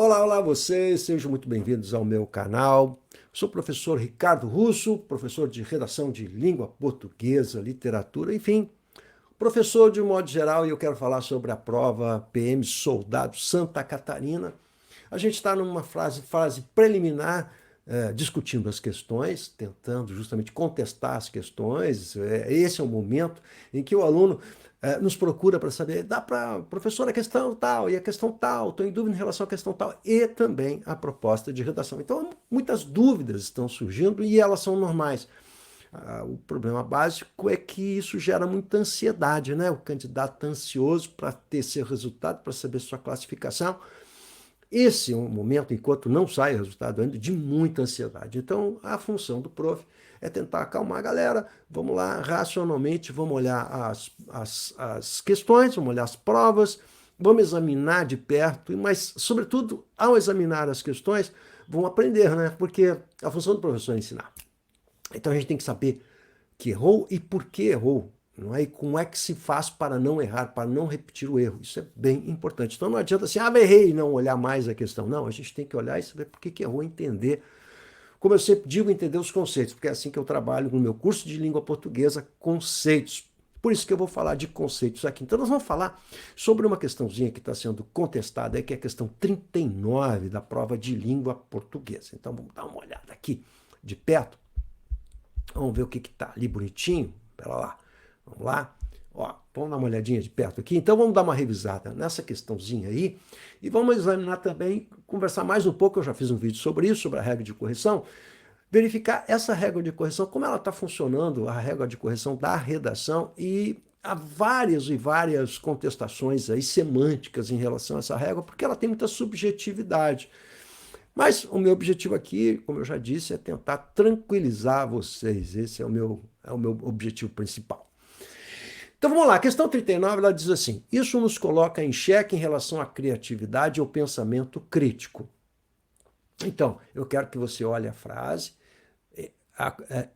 Olá, olá vocês, sejam muito bem-vindos ao meu canal. Sou o professor Ricardo Russo, professor de redação de língua portuguesa, literatura, enfim, professor de um modo geral, e eu quero falar sobre a prova PM Soldado Santa Catarina. A gente está numa fase preliminar, discutindo as questões, tentando justamente contestar as questões. Esse é o momento em que o aluno nos procura para saber, dá para, professor, a questão tal, e a questão tal, estou em dúvida em relação à questão tal, e também a proposta de redação. Então, muitas dúvidas estão surgindo e elas são normais. O problema básico é que isso gera muita ansiedade, né? O candidato está ansioso para ter seu resultado, para saber sua classificação. Esse é um momento, enquanto não sai o resultado ainda, de muita ansiedade. Então, a função do prof é tentar acalmar a galera. Vamos lá, racionalmente, vamos olhar as questões, vamos olhar as provas, vamos examinar de perto, mas, sobretudo, ao examinar as questões, vamos aprender, né? Porque a função do professor é ensinar. Então, a gente tem que saber que errou e por que errou. Não é? E como é que se faz para não errar, para não repetir o erro. Isso é bem importante. Então não adianta assim, errei e não olhar mais a questão. Não, a gente tem que olhar e saber por que errou, entender. Como eu sempre digo, entender os conceitos, porque é assim que eu trabalho no meu curso de língua portuguesa, conceitos. Por isso que eu vou falar de conceitos aqui. Então nós vamos falar sobre uma questãozinha que está sendo contestada, que é a questão 39 da prova de língua portuguesa. Então vamos dar uma olhada aqui de perto. Vamos ver o que está ali bonitinho. Espera lá. Vamos lá? Ó, vamos dar uma olhadinha de perto aqui. Então vamos dar uma revisada nessa questãozinha aí e vamos examinar também, conversar mais um pouco, eu já fiz um vídeo sobre isso, sobre a regra de correção, verificar essa regra de correção, como ela está funcionando, a regra de correção da redação, e há várias e várias contestações aí semânticas em relação a essa regra, porque ela tem muita subjetividade. Mas o meu objetivo aqui, como eu já disse, é tentar tranquilizar vocês. Esse é o meu objetivo principal. Então vamos lá, a questão 39 ela diz assim: isso nos coloca em xeque em relação à criatividade e ao pensamento crítico. Então, eu quero que você olhe a frase,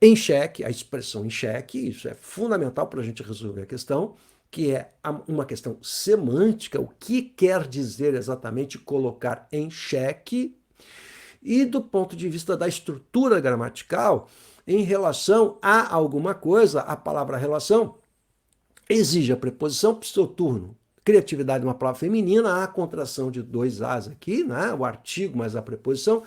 em xeque, a expressão em xeque, isso é fundamental para a gente resolver a questão, que é uma questão semântica, o que quer dizer exatamente colocar em xeque, e do ponto de vista da estrutura gramatical, em relação a alguma coisa, a palavra relação exige a preposição para o seu turno. Criatividade é uma palavra feminina, a contração de dois As aqui, né? O artigo mais a preposição.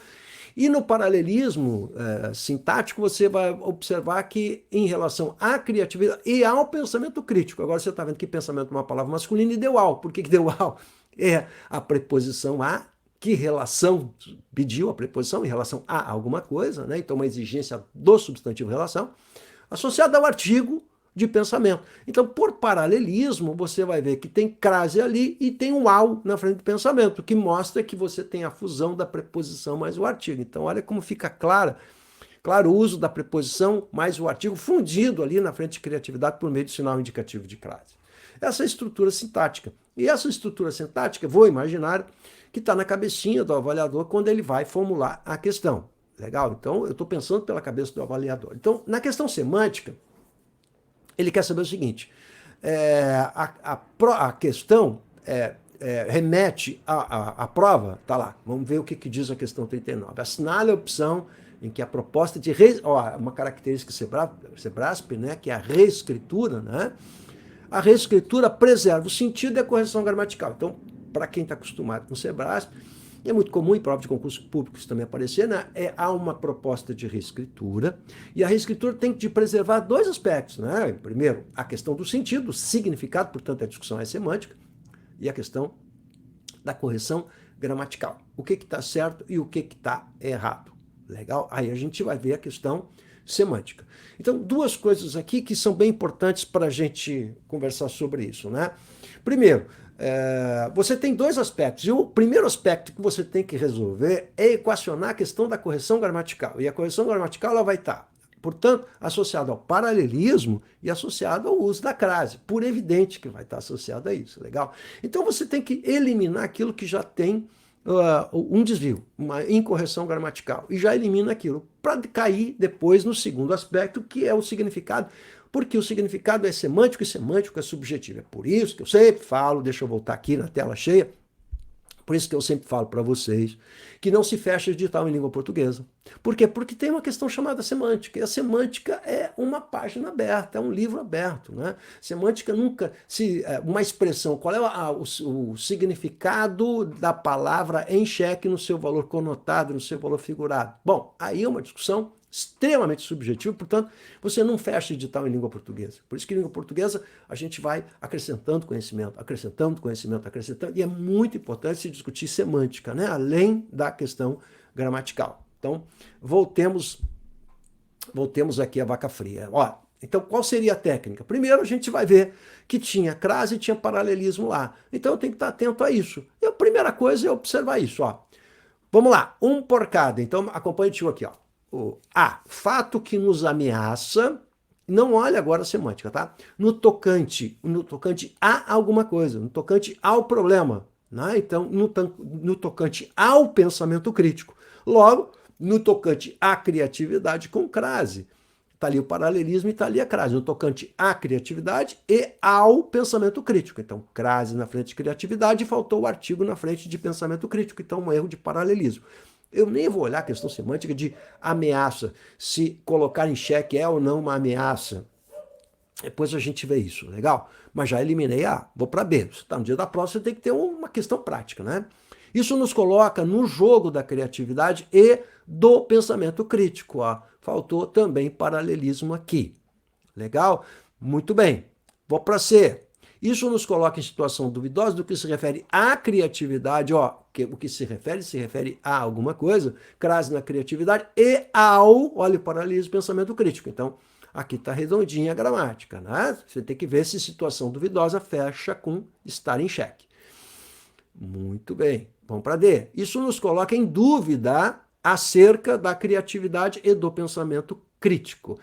E no paralelismo sintático, você vai observar que em relação à criatividade e ao pensamento crítico, agora você está vendo que pensamento é uma palavra masculina e deu ao. Por que deu ao? É a preposição a, que relação pediu a preposição em relação a alguma coisa, né? Então uma exigência do substantivo relação, associada ao artigo de pensamento. Então, por paralelismo, você vai ver que tem crase ali e tem um ao na frente do pensamento, que mostra que você tem a fusão da preposição mais o artigo. Então, olha como fica claro o uso da preposição mais o artigo fundido ali na frente de criatividade por meio do sinal indicativo de crase. Essa é a estrutura sintática. E essa estrutura sintática, vou imaginar, que está na cabecinha do avaliador quando ele vai formular a questão. Legal? Então, eu estou pensando pela cabeça do avaliador. Então, na questão semântica, ele quer saber o seguinte, a questão remete à prova, tá lá, vamos ver o que diz a questão 39. Assinale a opção em que a proposta de uma característica Sebrasp, né, que é a reescritura, né? A reescritura preserva o sentido e a correção gramatical. Então, para quem está acostumado com o Sebrasp, é muito comum em prova de concurso público isso também aparecer, né? Há uma proposta de reescritura, e a reescritura tem que preservar dois aspectos, né? Primeiro, a questão do sentido, do significado, portanto a discussão é semântica, e a questão da correção gramatical. O que está certo e o que está errado. Legal? Aí a gente vai ver a questão semântica. Então, duas coisas aqui que são bem importantes para a gente conversar sobre isso, né? Primeiro, você tem dois aspectos, e o primeiro aspecto que você tem que resolver é equacionar a questão da correção gramatical, e a correção gramatical ela vai estar, portanto, associada ao paralelismo e associada ao uso da crase, por evidente que vai estar associada a isso, legal? Então você tem que eliminar aquilo que já tem um desvio, uma incorreção gramatical, e já elimina aquilo, para cair depois no segundo aspecto, que é o significado, porque o significado é semântico e semântico é subjetivo. É por isso que eu sempre falo, deixa eu voltar aqui na tela cheia, Por isso que eu sempre falo para vocês que não se fecha edital em língua portuguesa. Por quê? Porque tem uma questão chamada semântica. E a semântica é uma página aberta, é um livro aberto. Né? Semântica nunca uma expressão, qual é o significado da palavra em xeque no seu valor conotado, no seu valor figurado? Bom, aí é uma discussão extremamente subjetivo, portanto, você não fecha edital em língua portuguesa. Por isso que em língua portuguesa a gente vai acrescentando conhecimento, e é muito importante se discutir semântica, né? Além da questão gramatical. Então, voltemos aqui à vaca fria. Ó, então, qual seria a técnica? Primeiro, a gente vai ver que tinha crase e tinha paralelismo lá. Então, eu tenho que estar atento a isso. E a primeira coisa é observar isso. Ó. Vamos lá, um por cada. Então, acompanhe o tio aqui. Ó. Fato que nos ameaça, não olha agora a semântica, tá? No tocante a alguma coisa, no tocante ao problema, né? Então, no tocante ao pensamento crítico. Logo, no tocante à criatividade com crase. Está ali o paralelismo e está ali a crase, no tocante à criatividade e ao pensamento crítico. Então, crase na frente de criatividade e faltou o artigo na frente de pensamento crítico. Então, um erro de paralelismo. Eu nem vou olhar a questão semântica de ameaça, se colocar em xeque é ou não uma ameaça. Depois a gente vê isso, legal? Mas já eliminei A, vou para B. Se está no dia da prova, você tem que ter uma questão prática, né? Isso nos coloca no jogo da criatividade e do pensamento crítico. Ó. Faltou também paralelismo aqui. Legal? Muito bem. Vou para C. Isso nos coloca em situação duvidosa do que se refere à criatividade, ó, o que se refere a alguma coisa, crase na criatividade e olha o paralelismo, pensamento crítico. Então, aqui está redondinha a gramática, né? Você tem que ver se situação duvidosa fecha com estar em xeque. Muito bem, vamos para D. Isso nos coloca em dúvida acerca da criatividade e do pensamento crítico.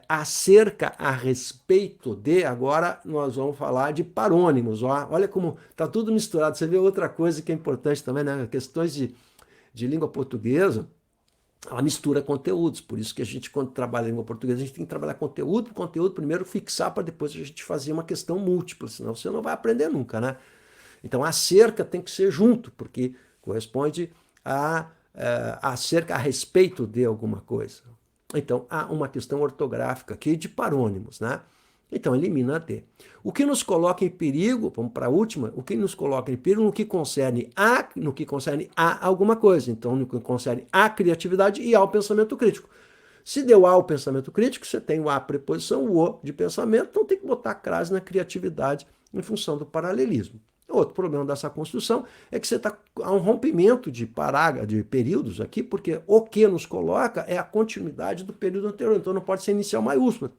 Acerca a respeito de, agora nós vamos falar de parônimos. Ó. Olha como está tudo misturado. Você vê outra coisa que é importante também, né? Questões de língua portuguesa, ela mistura conteúdos. Por isso que a gente, quando trabalha em língua portuguesa, a gente tem que trabalhar conteúdo primeiro fixar para depois a gente fazer uma questão múltipla, senão você não vai aprender nunca, né? Então, acerca tem que ser junto, porque corresponde acerca a respeito de alguma coisa. Então, há uma questão ortográfica aqui de parônimos, né? Então, elimina a D. O que nos coloca em perigo, vamos para a última, o que nos coloca em perigo no que concerne a alguma coisa. Então, no que concerne à criatividade e ao pensamento crítico. Se deu ao pensamento crítico, você tem o a preposição, o de pensamento, então tem que botar a crase na criatividade em função do paralelismo. Outro problema dessa construção é que você está a um rompimento de períodos aqui, porque o que nos coloca é a continuidade do período anterior, então não pode ser inicial maiúscula.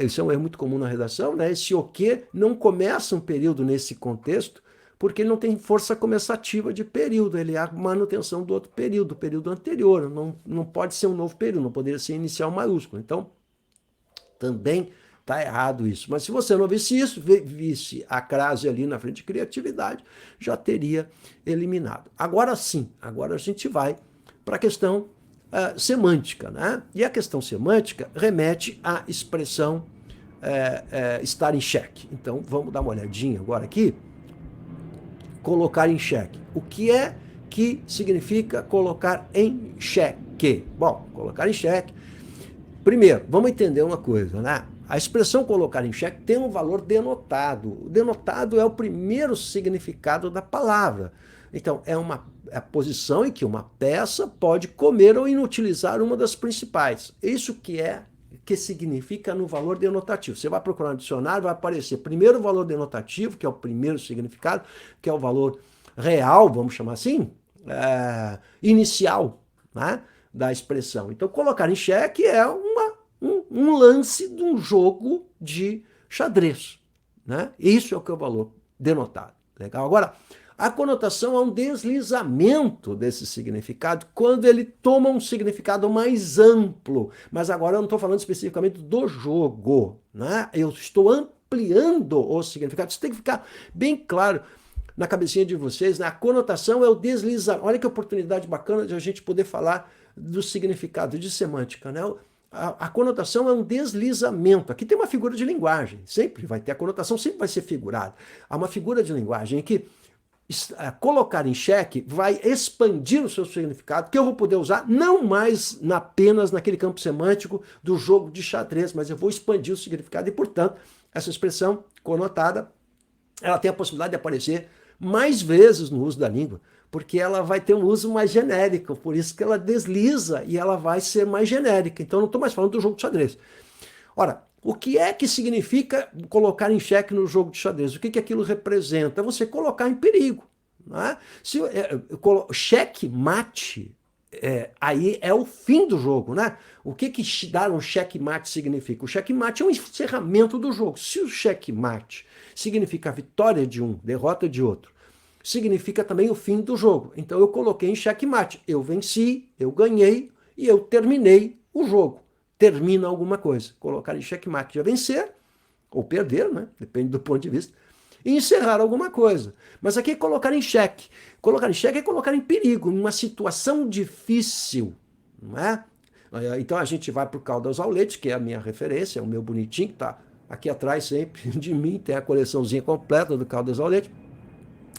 Isso é um erro muito comum na redação, né? Esse o que não começa um período nesse contexto, porque ele não tem força começativa de período, ele é a manutenção do outro período, do período anterior, não pode ser um novo período, não poderia ser inicial maiúsculo. Então, também está errado isso. Mas se você não visse isso, visse a crase ali na frente de criatividade, já teria eliminado. Agora sim, agora a gente vai para a questão semântica, né? E a questão semântica remete à expressão estar em xeque. Então, vamos dar uma olhadinha agora aqui. Colocar em xeque. O que é que significa colocar em xeque? Bom, colocar em xeque. Primeiro, vamos entender uma coisa, né? A expressão colocar em xeque tem um valor denotado. O denotado é o primeiro significado da palavra. Então, é a posição em que uma peça pode comer ou inutilizar uma das principais. Isso que significa no valor denotativo. Você vai procurar no dicionário, vai aparecer primeiro o valor denotativo, que é o primeiro significado, que é o valor real, vamos chamar assim, inicial, né, da expressão. Então, colocar em xeque é um lance de um jogo de xadrez, né? Isso é o que é o valor denotado. Legal? Agora, a conotação é um deslizamento desse significado quando ele toma um significado mais amplo. Mas agora eu não estou falando especificamente do jogo, né? Eu estou ampliando o significado. Isso tem que ficar bem claro na cabecinha de vocês, né? A conotação é o deslizamento. Olha que oportunidade bacana de a gente poder falar do significado, de semântica, né? A conotação é um deslizamento. Aqui tem uma figura de linguagem. Sempre vai ter a conotação, sempre vai ser figurada. Há uma figura de linguagem em que colocar em xeque vai expandir o seu significado, que eu vou poder usar não mais apenas naquele campo semântico do jogo de xadrez, mas eu vou expandir o significado e, portanto, essa expressão conotada, ela tem a possibilidade de aparecer mais vezes no uso da língua, porque ela vai ter um uso mais genérico, por isso que ela desliza e ela vai ser mais genérica. Então, não estou mais falando do jogo de xadrez. Ora, o que é que significa colocar em xeque no jogo de xadrez? O que aquilo representa? É você colocar em perigo. Né? Xeque mate, aí é o fim do jogo. Né? O que dar um xeque mate significa? O xeque mate é um encerramento do jogo. Se o xeque mate significa a vitória de um, derrota de outro, significa também o fim do jogo. Então eu coloquei em xeque mate. Eu venci, eu ganhei e eu terminei o jogo. Termina alguma coisa. Colocar em xeque-mate é vencer ou perder, né? Depende do ponto de vista, e encerrar alguma coisa. Mas aqui é colocar em xeque. Colocar em xeque é colocar em perigo, numa situação difícil, não é? Então a gente vai para o Caldas ao Leite, que é a minha referência, é o meu bonitinho, que está aqui atrás sempre de mim, tem a coleçãozinha completa do Caldas ao Leite.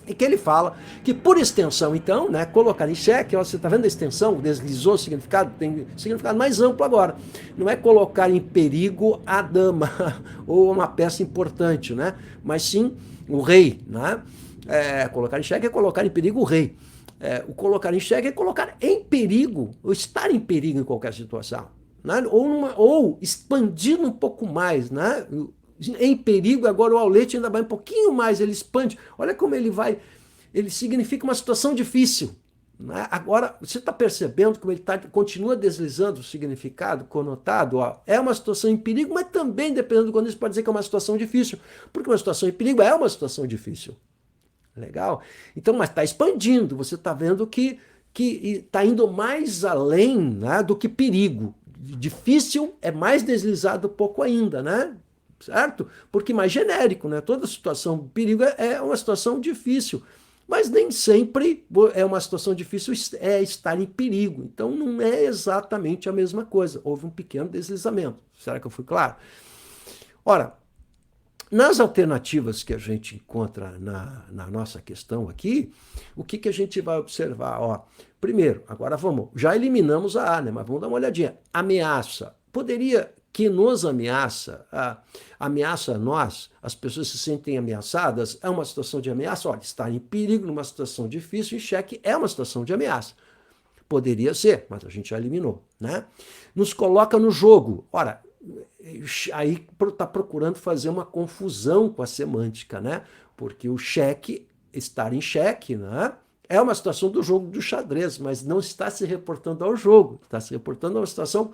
E que ele fala que, por extensão, então, né, colocar em xeque, ó, você está vendo a extensão, deslizou o significado, tem significado mais amplo agora. Não é colocar em perigo a dama ou uma peça importante, né, mas sim o rei. Né? Colocar em xeque é colocar em perigo o rei. O colocar em xeque é colocar em perigo, ou estar em perigo em qualquer situação. Né? Ou expandindo um pouco mais, né? Em perigo, agora o Aulete ainda vai um pouquinho mais, ele expande. Olha como ele significa uma situação difícil. Né? Agora, você está percebendo como ele continua deslizando o significado conotado? Ó, é uma situação em perigo, mas também, dependendo do contexto, pode dizer que é uma situação difícil, porque uma situação em perigo é uma situação difícil. Legal? Então, mas está expandindo, você está vendo que está indo mais além, né, do que perigo. Difícil é mais deslizado um pouco ainda, né? Certo? Porque mais genérico, né? Toda situação de perigo é uma situação difícil, mas nem sempre é uma situação difícil estar em perigo. Então não é exatamente a mesma coisa. Houve um pequeno deslizamento. Será que eu fui claro? Ora, nas alternativas que a gente encontra na nossa questão aqui, o que a gente vai observar? Ó, primeiro, agora já eliminamos a A, né? Mas vamos dar uma olhadinha. Ameaça. Poderia que nos ameaça a nós, as pessoas se sentem ameaçadas, é uma situação de ameaça. Olha, estar em perigo numa situação difícil, em xeque, é uma situação de ameaça. Poderia ser, mas a gente já eliminou. Né? Nos coloca no jogo. Ora, aí está procurando fazer uma confusão com a semântica, né? Porque o xeque, estar em xeque, né? É uma situação do jogo do xadrez, mas não está se reportando ao jogo, está se reportando a uma situação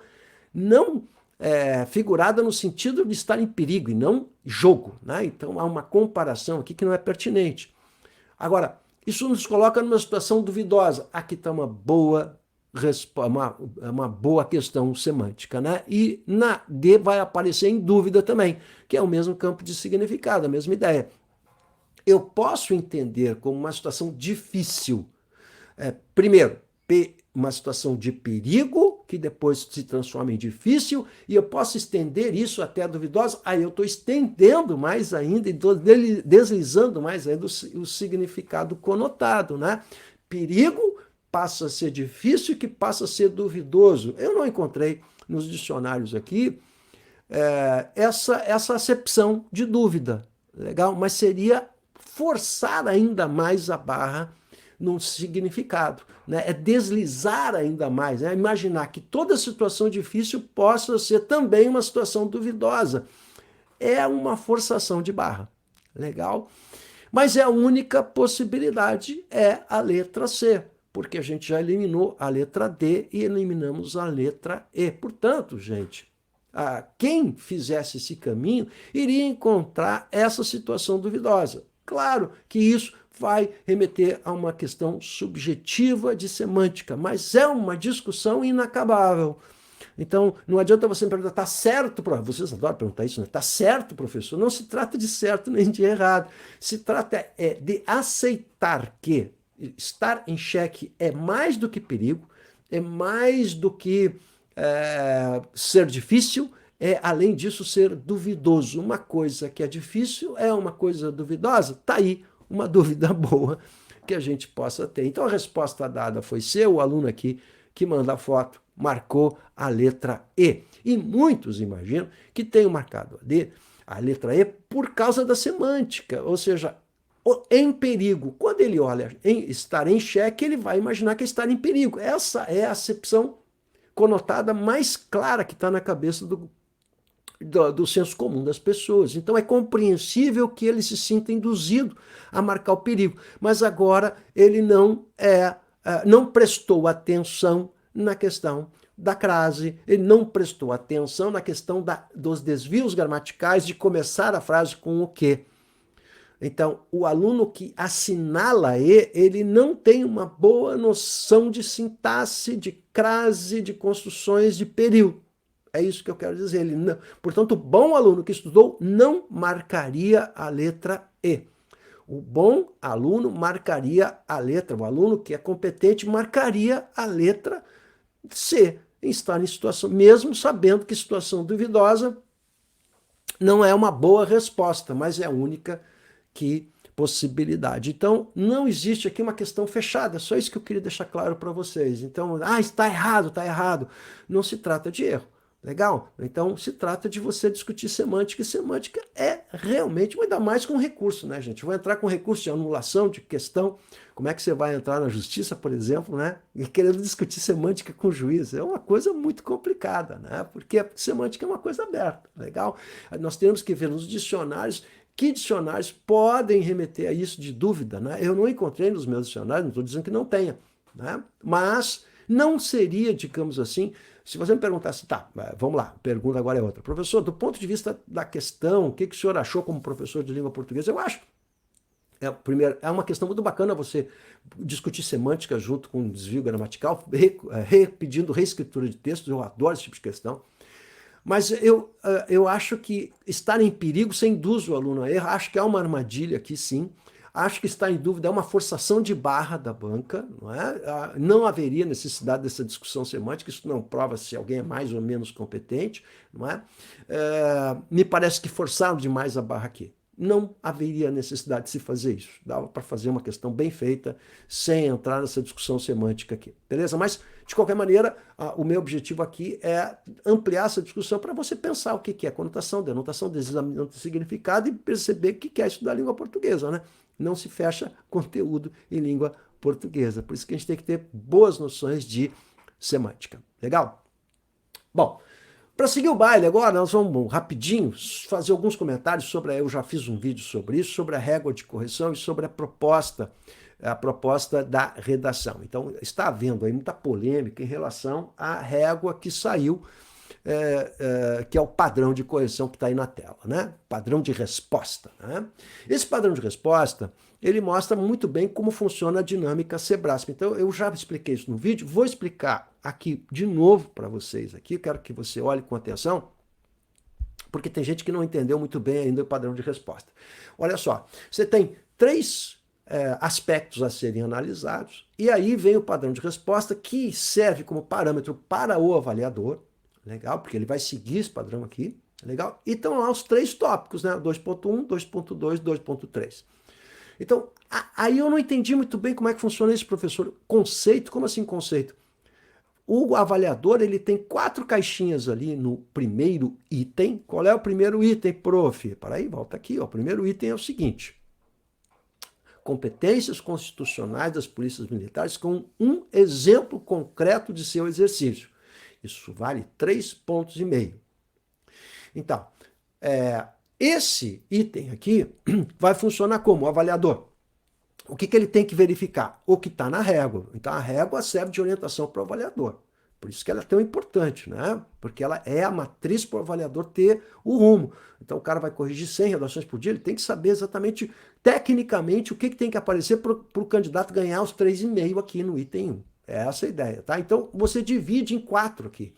não figurada no sentido de estar em perigo e não jogo. Né? Então há uma comparação aqui que não é pertinente. Agora, isso nos coloca numa situação duvidosa. Aqui está uma boa questão semântica. Né? E na D vai aparecer em dúvida também, que é o mesmo campo de significado, a mesma ideia. Eu posso entender como uma situação difícil. Primeiro, uma situação de perigo, que depois se transforma em difícil, e eu posso estender isso até a duvidosa, aí eu estou estendendo mais ainda e deslizando mais ainda o significado conotado. Né? Perigo passa a ser difícil, que passa a ser duvidoso. Eu não encontrei nos dicionários aqui essa acepção de dúvida. Legal? Mas seria forçar ainda mais a barra no significado, né? É deslizar ainda mais, né? Imaginar que toda situação difícil possa ser também uma situação duvidosa. É uma forçação de barra. Legal? Mas a única possibilidade é a letra C, porque a gente já eliminou a letra D e eliminamos a letra E. Portanto, gente, quem fizesse esse caminho iria encontrar essa situação duvidosa. Claro que isso vai remeter a uma questão subjetiva de semântica, mas é uma discussão inacabável. Então, não adianta você me perguntar, está certo, professor? Vocês adoram perguntar isso, né? Está certo, professor? Não se trata de certo nem de errado. Se trata de aceitar que estar em xeque é mais do que perigo, é mais do que ser difícil, além disso, ser duvidoso. Uma coisa que é difícil é uma coisa duvidosa, está aí uma dúvida boa que a gente possa ter. Então a resposta dada foi C, o aluno aqui que manda a foto marcou a letra E. E muitos imaginam que tenham marcado a D, a letra E, por causa da semântica, ou seja, em perigo. Quando ele olha em estar em xeque, ele vai imaginar que é estar em perigo. Essa é a acepção conotada mais clara que está na cabeça do senso comum das pessoas. Então é compreensível que ele se sinta induzido a marcar o perigo. Mas agora ele não prestou atenção na questão da crase, ele não prestou atenção na questão dos desvios gramaticais de começar a frase com o quê. Então, o aluno que assinala E, ele não tem uma boa noção de sintaxe, de crase, de construções de período. É isso que eu quero dizer. Ele não, portanto, o bom aluno que estudou não marcaria a letra E. O bom aluno marcaria a letra, o aluno que é competente marcaria a letra C, em estar em situação, mesmo sabendo que situação duvidosa não é uma boa resposta, mas é a única possibilidade. Então, não existe aqui uma questão fechada, só isso que eu queria deixar claro para vocês. Então, está errado, está errado. Não se trata de erro. Legal? Então, se trata de você discutir semântica, e semântica é realmente, ainda mais com recurso, né, gente? Vou entrar com recurso de anulação, de questão, como é que você vai entrar na justiça, por exemplo, né? E querendo discutir semântica com o juiz. É uma coisa muito complicada, né? Porque semântica é uma coisa aberta, legal? Nós temos que ver nos dicionários que dicionários podem remeter a isso de dúvida, né? Eu não encontrei nos meus dicionários, não estou dizendo que não tenha, né? Mas não seria, digamos assim, se você me perguntasse, tá, vamos lá, a pergunta agora é outra. Professor, do ponto de vista da questão, o que o senhor achou como professor de língua portuguesa? Eu acho, primeiro, é uma questão muito bacana você discutir semântica junto com desvio gramatical, pedindo reescritura de textos, eu adoro esse tipo de questão. Mas eu acho que estar em perigo sem induz o aluno a erro. Acho que há uma armadilha aqui, sim. Acho que está em dúvida, é uma forçação de barra da banca. Não é? Não haveria necessidade dessa discussão semântica, isso não prova se alguém é mais ou menos competente. Não é? Me parece que forçaram demais a barra aqui. Não haveria necessidade de se fazer isso. Dava para fazer uma questão bem feita, sem entrar nessa discussão semântica aqui. Beleza? Mas, de qualquer maneira, o meu objetivo aqui é ampliar essa discussão para você pensar o que é conotação, denotação, designação, significado e perceber o que é estudar a língua portuguesa, né? Não se fecha conteúdo em língua portuguesa. Por isso que a gente tem que ter boas noções de semântica. Legal? Bom, para seguir o baile agora, nós vamos rapidinho fazer alguns comentários sobre, eu já fiz um vídeo sobre isso, sobre a régua de correção e sobre a proposta da redação. Então, está havendo aí muita polêmica em relação à régua que saiu, que é o padrão de correção que está aí na tela, né? Padrão de resposta, né? Esse padrão de resposta, ele mostra muito bem como funciona a dinâmica Sebrasp. Então, eu já expliquei isso no vídeo, vou explicar aqui de novo para vocês aqui, quero que você olhe com atenção, porque tem gente que não entendeu muito bem ainda o padrão de resposta. Olha só, você tem três aspectos a serem analisados, e aí vem o padrão de resposta, que serve como parâmetro para o avaliador, legal? Porque ele vai seguir esse padrão aqui, legal? E estão lá os três tópicos, né? 2.1, 2.2, 2.3. Então, aí eu não entendi muito bem como é que funciona esse, professor. Conceito? Como assim conceito? O avaliador, ele tem 4 caixinhas ali no primeiro item. Qual é o primeiro item, prof? Peraí, volta aqui. Ó. O primeiro item é o seguinte. Competências constitucionais das polícias militares com um exemplo concreto de seu exercício. Isso vale 3,5 pontos. Então, esse item aqui vai funcionar como avaliador. O que ele tem que verificar? O que está na régua. Então, a régua serve de orientação para o avaliador. Por isso que ela é tão importante, né? Porque ela é a matriz para o avaliador ter o rumo. Então, o cara vai corrigir 100 redações por dia, ele tem que saber exatamente, tecnicamente, o que tem que aparecer para o candidato ganhar os 3,5 aqui no item 1. É essa a ideia, tá? Então, você divide em 4 aqui.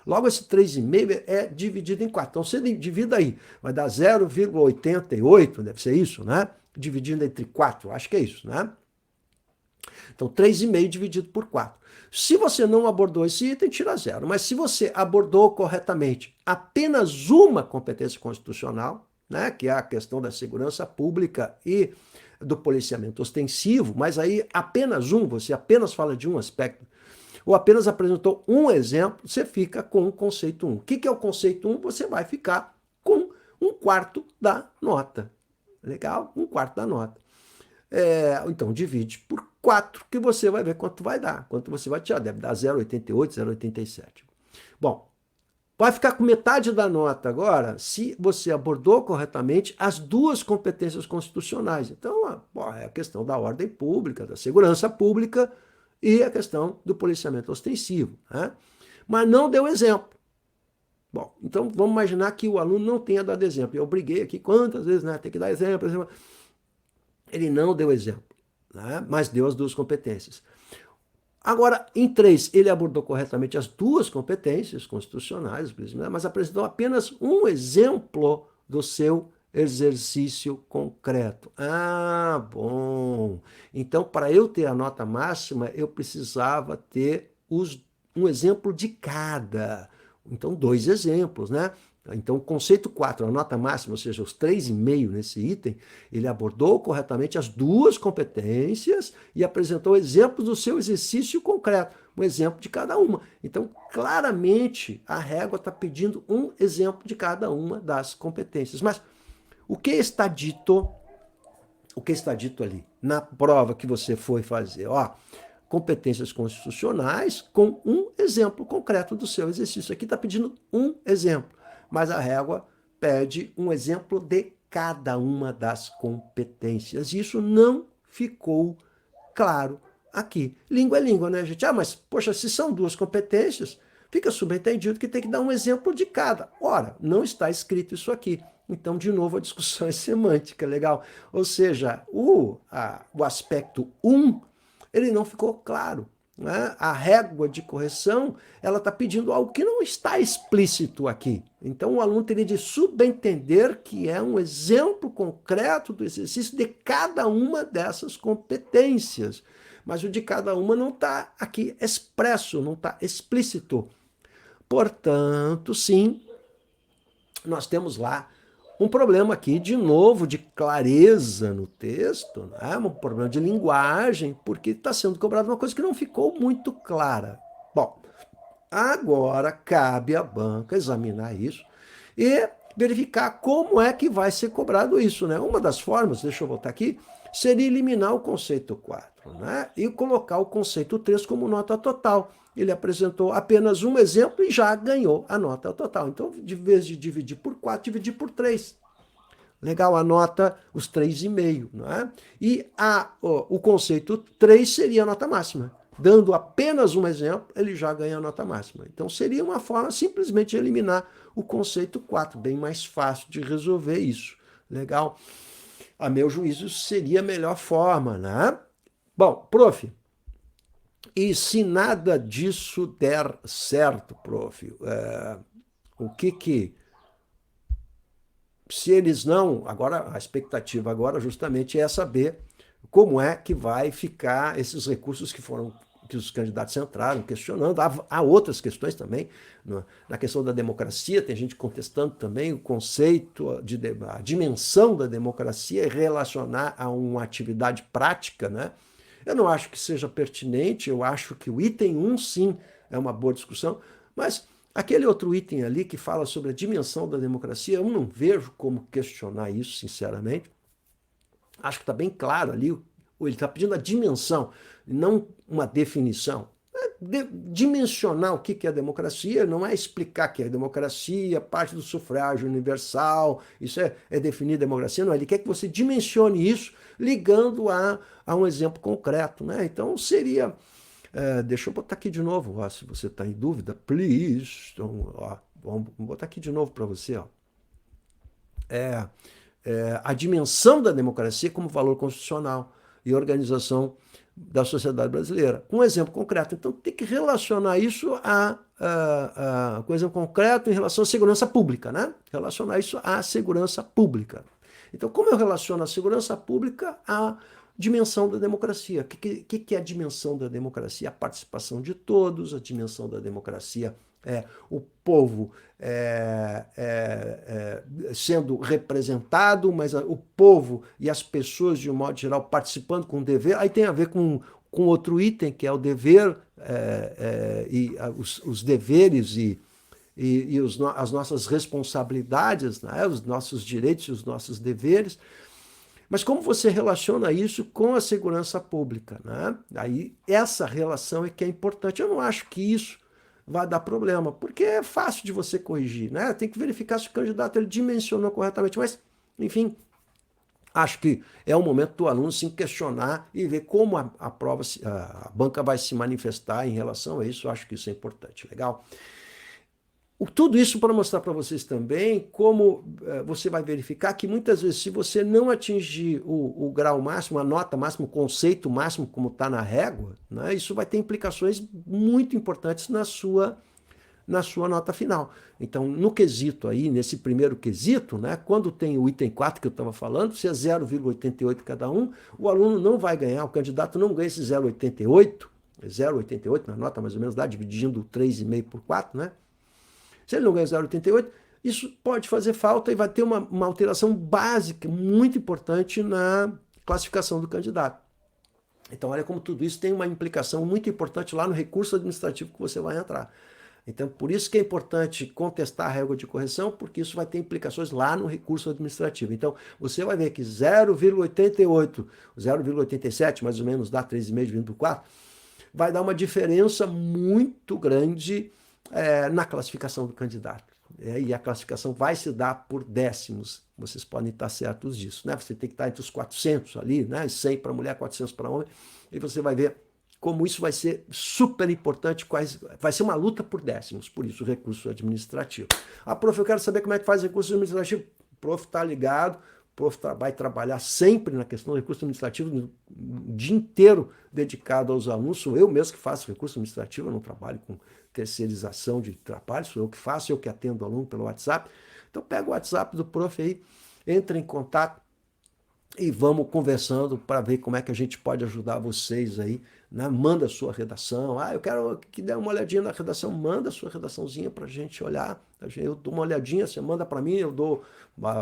Logo, esse 3,5 é dividido em 4. Então, você divide aí, vai dar 0,88, deve ser isso, né? Dividindo entre 4, acho que é isso, né? Então, 3,5 dividido por 4. Se você não abordou esse item, tira 0. Mas se você abordou corretamente apenas uma competência constitucional, né, que é a questão da segurança pública e do policiamento ostensivo, mas aí apenas um, você apenas fala de um aspecto, ou apenas apresentou um exemplo, você fica com o conceito 1. O que é o conceito 1? Você vai ficar com 1/4 da nota. Legal? 1/4 da nota. Então, divide por 4, que você vai ver quanto vai dar, quanto você vai tirar. Deve dar 0,88, 0,87. Bom, vai ficar com metade da nota agora se você abordou corretamente as duas competências constitucionais. Então, é a questão da ordem pública, da segurança pública e a questão do policiamento ostensivo. Né? Mas não deu exemplo. Bom, então vamos imaginar que o aluno não tenha dado exemplo. Eu briguei aqui quantas vezes, né? Tem que dar exemplo. Ele não deu exemplo, né? Mas deu as duas competências. Agora, em 3, ele abordou corretamente as duas competências constitucionais, mas apresentou apenas um exemplo do seu exercício concreto. Ah, bom. Então, para eu ter a nota máxima, eu precisava ter um exemplo de cada. Então, 2 exemplos, né? Então, o conceito 4, a nota máxima, ou seja, os 3,5 nesse item, ele abordou corretamente as duas competências e apresentou exemplos do seu exercício concreto, um exemplo de cada uma. Então, claramente, a régua está pedindo um exemplo de cada uma das competências. Mas o que está dito ali na prova que você foi fazer? Competências constitucionais com um exemplo concreto do seu exercício. Aqui está pedindo um exemplo. Mas a régua pede um exemplo de cada uma das competências. Isso não ficou claro aqui. Língua é língua, né, gente? Mas, poxa, se são duas competências, fica subentendido que tem que dar um exemplo de cada. Ora, não está escrito isso aqui. Então, de novo, a discussão é semântica, legal? Ou seja, o aspecto 1, ele não ficou claro. Né? A régua de correção, ela está pedindo algo que não está explícito aqui. Então, o aluno teria de subentender que é um exemplo concreto do exercício de cada uma dessas competências. Mas o de cada uma não está aqui expresso, não está explícito. Portanto, sim, nós temos lá um problema aqui, de novo, de clareza no texto, né? Um problema de linguagem, porque está sendo cobrada uma coisa que não ficou muito clara. Bom, agora cabe à banca examinar isso e verificar como é que vai ser cobrado isso. Né? Uma das formas, deixa eu voltar aqui, seria eliminar o conceito 4, né? E colocar o conceito 3 como nota total. Ele apresentou apenas um exemplo e já ganhou a nota total. Então, de vez de dividir por 4, dividir por 3. Legal, a nota, os 3,5. Não é? E o conceito 3 seria a nota máxima. Dando apenas um exemplo, ele já ganha a nota máxima. Então, seria uma forma simplesmente de eliminar o conceito 4. Bem mais fácil de resolver isso. Legal? A meu juízo, seria a melhor forma, né? Bom, prof, e se nada disso der certo, prof, o que se eles não, agora a expectativa agora justamente é saber como é que vai ficar esses recursos que os candidatos entraram questionando. Há outras questões também, na questão da democracia, tem gente contestando também o conceito, a dimensão da democracia e relacionar a uma atividade prática, né? Eu não acho que seja pertinente, eu acho que o item 1, sim, é uma boa discussão, mas aquele outro item ali que fala sobre a dimensão da democracia, eu não vejo como questionar isso, sinceramente. Acho que está bem claro ali, ele está pedindo a dimensão, não uma definição. Dimensionar o que é a democracia não é explicar que é a democracia, parte do sufrágio universal, isso é definir a democracia, não. Ele quer que você dimensione isso ligando a um exemplo concreto. Né? Então seria... deixa eu botar aqui de novo, se você está em dúvida, please. Então, vamos botar aqui de novo para você. A dimensão da democracia como valor constitucional e organização da sociedade brasileira. Um exemplo concreto. Então, tem que relacionar isso com um exemplo concreto em relação à segurança pública, né? Relacionar isso à segurança pública. Então, como eu relaciono a segurança pública à dimensão da democracia? O que é a dimensão da democracia? A participação de todos, a dimensão da democracia, o povo sendo representado, mas o povo e as pessoas, de um modo geral, participando com o dever. Aí tem a ver com outro item, que é o dever, os deveres e as nossas responsabilidades, né? Os nossos direitos e os nossos deveres. Mas como você relaciona isso com a segurança pública, né? Aí essa relação é que é importante. Eu não acho que isso vai dar problema, porque é fácil de você corrigir, né? Tem que verificar se o candidato ele dimensionou corretamente, mas, enfim, acho que é o momento do aluno se questionar e ver como a prova, a banca vai se manifestar em relação a isso. Eu acho que isso é importante, legal? Tudo isso para mostrar para vocês também como você vai verificar que muitas vezes, se você não atingir o grau máximo, a nota máxima, o conceito máximo, como está na régua, né, isso vai ter implicações muito importantes na sua nota final. Então, no quesito aí, nesse primeiro quesito, né, quando tem o item 4 que eu estava falando, se é 0,88 cada um, o aluno não vai ganhar, o candidato não ganha esse 0,88 na nota mais ou menos, dividindo 3,5 por 4, né? Se ele não ganha 0,88, isso pode fazer falta e vai ter uma alteração básica, muito importante na classificação do candidato. Então, olha como tudo isso tem uma implicação muito importante lá no recurso administrativo que você vai entrar. Então, por isso que é importante contestar a régua de correção, porque isso vai ter implicações lá no recurso administrativo. Então, você vai ver que 0,88, 0,87, mais ou menos, dá 3,5 dividido por 4, vai dar uma diferença muito grande na classificação do candidato. E a classificação vai se dar por décimos. Vocês podem estar certos disso, né? Você tem que estar entre os 400 ali, né? 100 para mulher, 400 para homem. E você vai ver como isso vai ser super importante, vai ser uma luta por décimos, por isso o recurso administrativo. Prof, eu quero saber como é que faz recurso administrativo. O prof está ligado, o prof vai trabalhar sempre na questão do recurso administrativo, o dia inteiro dedicado aos alunos. Sou eu mesmo que faço recurso administrativo, eu não trabalho com terceirização de trabalho, sou eu que faço, eu que atendo o aluno pelo WhatsApp. Então pega o WhatsApp do prof aí, entra em contato e vamos conversando para ver como é que a gente pode ajudar vocês aí, né? Manda a sua redação. Eu quero que dê uma olhadinha na redação, manda a sua redaçãozinha para a gente olhar. Eu dou uma olhadinha, você manda para mim,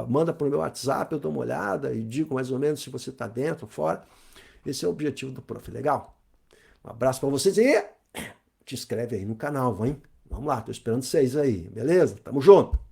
manda para o meu WhatsApp, eu dou uma olhada e digo mais ou menos se você está dentro ou fora. Esse é o objetivo do prof, legal? Um abraço para vocês e te inscreve aí no canal, hein? Vamos lá, tô esperando vocês aí, beleza? Tamo junto!